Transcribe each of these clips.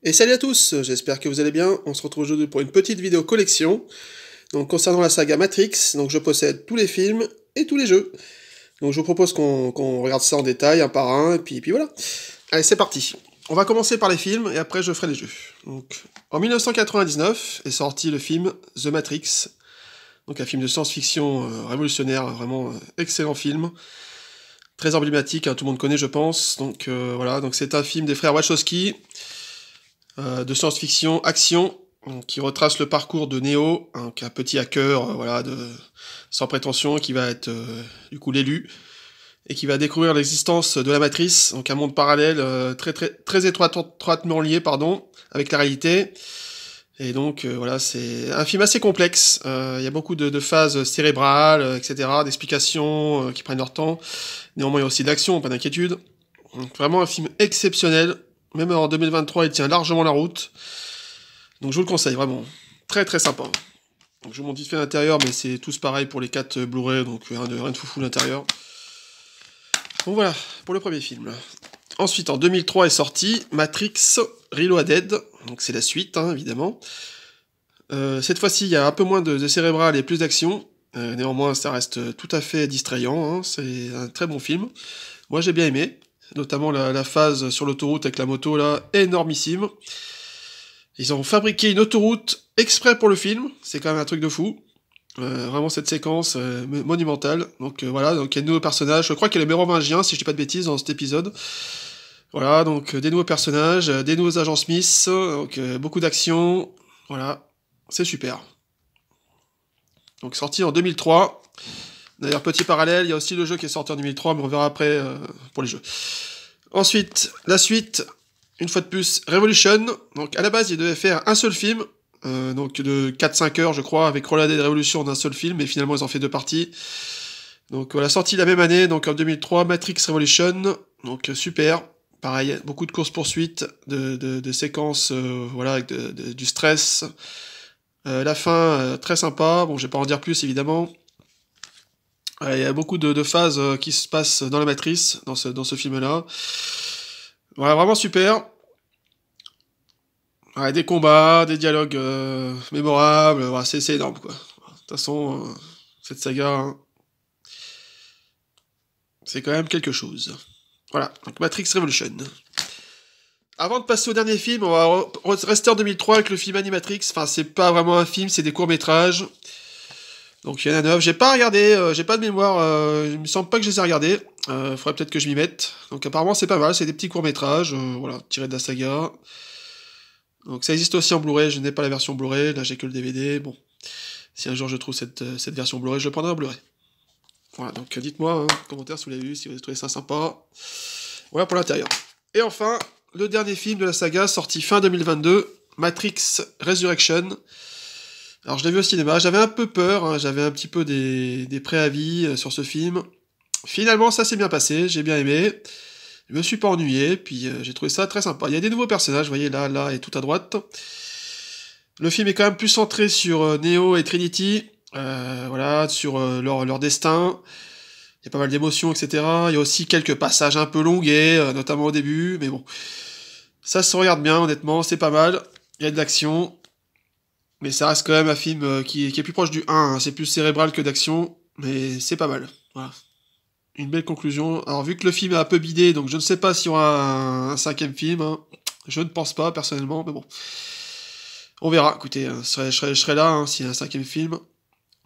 Et salut à tous, j'espère que vous allez bien. On se retrouve aujourd'hui pour une petite vidéo collection. Donc concernant la saga Matrix, donc je possède tous les films et tous les jeux. Donc je vous propose qu'on regarde ça en détail, un par un, et puis voilà. Allez, c'est parti. On va commencer par les films, et après je ferai les jeux. Donc, en 1999 est sorti le film The Matrix. Donc un film de science-fiction révolutionnaire, vraiment excellent film. Très emblématique, hein, tout le monde connaît je pense. Donc voilà, donc c'est un film des frères Wachowski, de science-fiction, action, qui retrace le parcours de Neo, un petit hacker, voilà, sans prétention, qui va être du coup l'élu, et qui va découvrir l'existence de la matrice, donc un monde parallèle très étroitement lié, pardon, avec la réalité. Et donc voilà, c'est un film assez complexe. Il y a beaucoup de phases cérébrales, etc., d'explications qui prennent leur temps. Néanmoins, il y a aussi d'action, pas d'inquiétude. Donc vraiment un film exceptionnel. Même en 2023, il tient largement la route. Donc je vous le conseille, vraiment. Très très sympa. Donc je vous montre vite fait l'intérieur, mais c'est tous pareil pour les 4 Blu-ray, donc rien de foufou l'intérieur. Donc voilà, pour le premier film. Ensuite, en 2003 est sorti Matrix Reloaded. Donc c'est la suite, hein, évidemment. Cette fois-ci, il y a un peu moins de cérébral et plus d'action. Néanmoins, ça reste tout à fait distrayant. Hein. C'est un très bon film. Moi, j'ai bien aimé. Notamment la phase sur l'autoroute avec la moto, là, énormissime. Ils ont fabriqué une autoroute exprès pour le film. C'est quand même un truc de fou. Vraiment, cette séquence monumentale. Donc voilà, donc il y a de nouveaux personnages. Je crois qu'il y a les Mérovingiens, si je dis pas de bêtises, dans cet épisode. Voilà, donc des nouveaux personnages, des nouveaux agents Smith, donc beaucoup d'action. Voilà, c'est super. Donc sorti en 2003. D'ailleurs, petit parallèle, il y a aussi le jeu qui est sorti en 2003, mais on verra après pour les jeux. Ensuite, la suite, une fois de plus, Revolution. Donc à la base, il devait faire un seul film, donc de 4-5 heures, je crois, avec Reloaded et Revolution d'un seul film, mais finalement, ils ont fait 2 parties. Donc voilà, sorti la même année, donc en 2003, Matrix Revolution. Donc super. Pareil, beaucoup de courses-poursuites, de séquences, voilà, avec du stress. La fin, très sympa. Bon, je vais pas en dire plus, évidemment. Il y a beaucoup de phases qui se passent dans la matrice, dans ce film-là. Voilà, vraiment super. Ouais, des combats, des dialogues mémorables, voilà, c'est énorme, quoi. De toute façon, cette saga, hein, c'est quand même quelque chose. Voilà, donc Matrix Revolution. Avant de passer au dernier film, on va rester en 2003 avec le film Animatrix. Enfin, c'est pas vraiment un film, c'est des courts-métrages. Donc il y en a 9. J'ai pas regardé, j'ai pas de mémoire, il me semble pas que je les ai regardés. Faudrait peut-être que je m'y mette. Donc apparemment c'est pas mal, c'est des petits courts-métrages, voilà, tirés de la saga. Donc ça existe aussi en Blu-ray, je n'ai pas la version Blu-ray, là j'ai que le DVD. Bon, si un jour je trouve cette version Blu-ray, je le prendrai en Blu-ray. Voilà, donc dites-moi en commentaire si vous l'avez vu, si vous avez trouvé ça sympa. Voilà pour l'intérieur. Et enfin, le dernier film de la saga, sorti fin 2022, Matrix Resurrection. Alors je l'ai vu au cinéma, j'avais un peu peur, hein, j'avais un petit peu des préavis sur ce film. Finalement ça s'est bien passé, j'ai bien aimé. Je me suis pas ennuyé, puis j'ai trouvé ça très sympa. Il y a des nouveaux personnages, vous voyez là et tout à droite. Le film est quand même plus centré sur Neo et Trinity, voilà, sur leur destin. Il y a pas mal d'émotions, etc. Il y a aussi quelques passages un peu longués, notamment au début, mais bon. Ça se regarde bien, honnêtement, c'est pas mal. Il y a de l'action, mais ça reste quand même un film qui est plus proche du 1, hein. C'est plus cérébral que d'action, mais c'est pas mal. Voilà. Une belle conclusion. Alors vu que le film est un peu bidé, donc je ne sais pas s'il y aura un 5ème film, hein. Je ne pense pas personnellement, mais bon. On verra, écoutez, je serai là hein, s'il y a un 5ème film.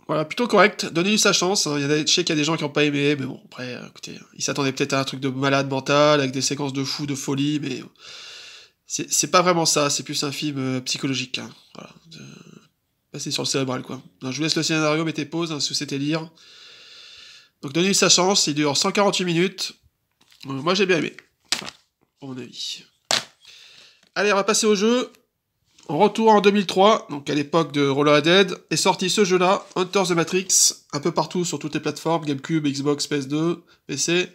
Voilà, plutôt correct, donnez-lui sa chance, hein. Je sais qu'il y a des gens qui n'ont pas aimé, mais bon, après, écoutez, ils s'attendaient peut-être à un truc de malade mental, avec des séquences de fou, de folie, mais c'est pas vraiment ça, c'est plus un film psychologique, hein. Voilà, passer sur le cérébral, quoi. Non, je vous laisse le scénario, mettez pause, hein, si vous souhaitez lire. Donc donnez-lui sa chance, il dure 148 minutes. Moi j'ai bien aimé, voilà, pour mon avis. Allez, on va passer au jeu. On retourne en 2003, donc à l'époque de Reloaded, est sorti ce jeu-là, Hunter the Matrix, un peu partout sur toutes les plateformes, GameCube, Xbox, PS2, PC.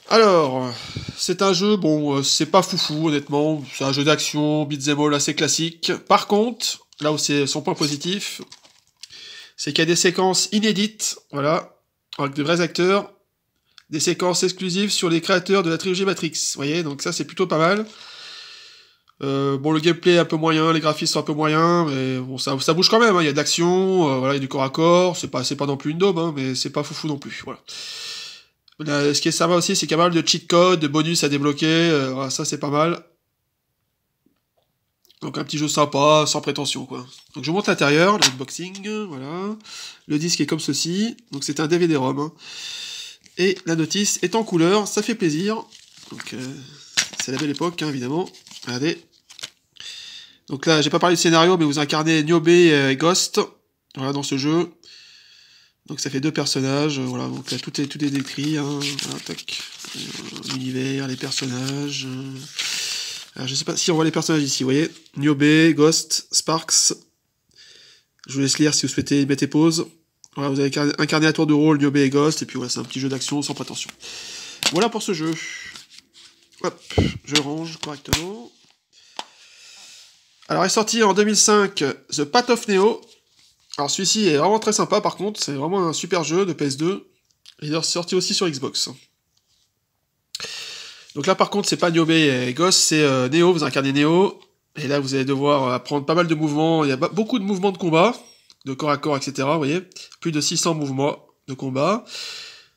Alors, c'est un jeu, bon, c'est pas foufou, honnêtement, c'est un jeu d'action, beat'em all assez classique. Par contre, là où c'est son point positif, c'est qu'il y a des séquences inédites, voilà, avec de vrais acteurs, des séquences exclusives sur les créateurs de la trilogie Matrix, vous voyez, donc ça c'est plutôt pas mal. Bon, le gameplay est un peu moyen, les graphismes sont un peu moyens, mais bon, ça bouge quand même, hein. Il y a de l'action, voilà, il y a du corps à corps, c'est pas non plus une daube, hein, mais c'est pas foufou non plus, voilà. Là, ce qui est sympa aussi, c'est qu'il y a pas mal de cheat codes, de bonus à débloquer, voilà, ça c'est pas mal. Donc un petit jeu sympa, sans prétention, quoi. Donc je vous montre l'intérieur, l'unboxing, voilà. Le disque est comme ceci, donc c'est un DVD-ROM, hein. Et la notice est en couleur, ça fait plaisir. Donc c'est la belle époque, hein, évidemment. Regardez. Donc là, j'ai pas parlé du scénario, mais vous incarnez Niobe et Ghost, voilà, dans ce jeu. Donc ça fait 2 personnages, voilà, donc là tout est décrit, hein, voilà, tac. L'univers, les personnages. Alors, je sais pas si on voit les personnages ici, vous voyez. Niobe, Ghost, Sparks. Je vous laisse lire si vous souhaitez, mettez pause. Voilà, vous avez incarné à tour de rôle Niobe et Ghost, et puis voilà, c'est un petit jeu d'action sans prétention. Voilà pour ce jeu. Hop, je range correctement. Alors, est sorti en 2005 The Path of Neo. Alors, celui-ci est vraiment très sympa, par contre, c'est vraiment un super jeu de PS2. Il est sorti aussi sur Xbox. Donc là, par contre, c'est pas Niobe et Ghost, c'est Neo, vous incarnez Neo. Et là, vous allez devoir apprendre pas mal de mouvements. Il y a beaucoup de mouvements de combat, de corps à corps, etc. Vous voyez, plus de 600 mouvements de combat.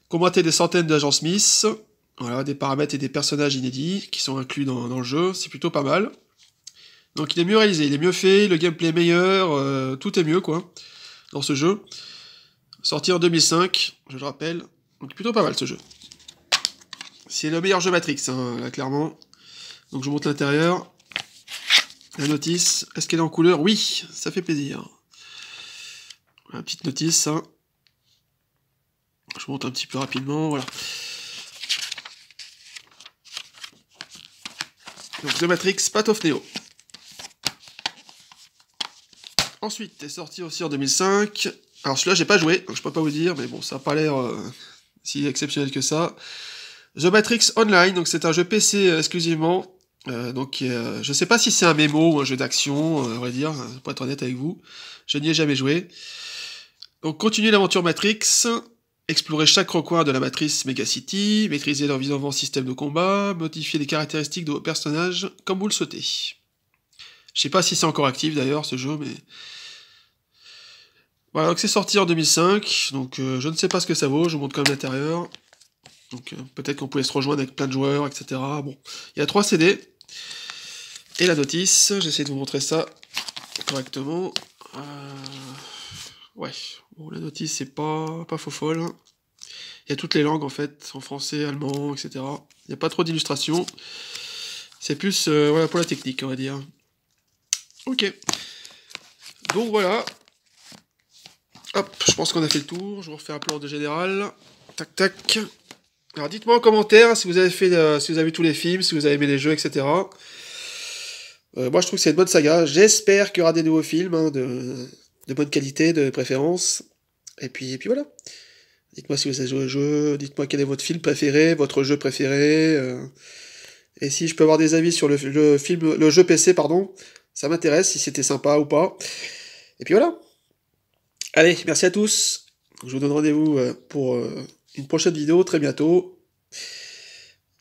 Combattre des centaines d'agents Smith. Voilà, des paramètres et des personnages inédits qui sont inclus dans le jeu. C'est plutôt pas mal. Donc il est mieux réalisé, il est mieux fait, le gameplay est meilleur, tout est mieux, quoi, dans ce jeu. Sorti en 2005, je le rappelle. Donc plutôt pas mal, ce jeu. C'est le meilleur jeu Matrix, hein, là, clairement. Donc je vous montre l'intérieur. La notice, est-ce qu'elle est en couleur? Oui, ça fait plaisir. Voilà, petite notice, hein. Je vous montre un petit peu rapidement, voilà. Donc The Matrix, Path of Neo. Ensuite, est sorti aussi en 2005. Alors celui-là, j'ai pas joué, donc je peux pas vous dire, mais bon, ça a pas l'air si exceptionnel que ça. The Matrix Online, donc c'est un jeu PC exclusivement. Donc je sais pas si c'est un MMO ou un jeu d'action, on va dire, pour être honnête avec vous. Je n'y ai jamais joué. Donc continuez l'aventure Matrix, explorez chaque recoin de la matrice Megacity, maîtrisez l'environnement système de combat, modifiez les caractéristiques de vos personnages comme vous le souhaitez. Je sais pas si c'est encore actif d'ailleurs ce jeu, mais... Voilà, donc c'est sorti en 2005, donc je ne sais pas ce que ça vaut, je vous montre quand même l'intérieur. Donc peut-être qu'on pouvait se rejoindre avec plein de joueurs, etc. Bon, il y a 3 CD. Et la notice, j'essaie de vous montrer ça correctement. Ouais, bon, la notice c'est pas faux folle. Il y a toutes les langues en fait, en français, allemand, etc. Il n'y a pas trop d'illustrations. C'est plus voilà, pour la technique, on va dire. Ok. Donc voilà. Hop, je pense qu'on a fait le tour. Je vous refais un plan de général. Tac, tac. Alors dites-moi en commentaire si vous avez fait, si vous avez vu tous les films, si vous avez aimé les jeux, etc. Moi je trouve que c'est une bonne saga. J'espère qu'il y aura des nouveaux films, hein, de bonne qualité, de préférence. Et puis voilà. Dites-moi si vous avez joué au jeu, dites-moi quel est votre film préféré, votre jeu préféré. Et si je peux avoir des avis sur le jeu PC, pardon, ça m'intéresse, si c'était sympa ou pas. Et puis voilà. Allez, merci à tous. Je vous donne rendez-vous pour une prochaine vidéo très bientôt.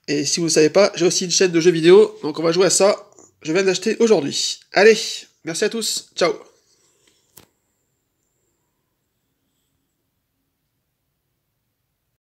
Et si vous ne savez pas, j'ai aussi une chaîne de jeux vidéo, donc on va jouer à ça. Je viens d'acheter aujourd'hui. Allez, merci à tous, ciao.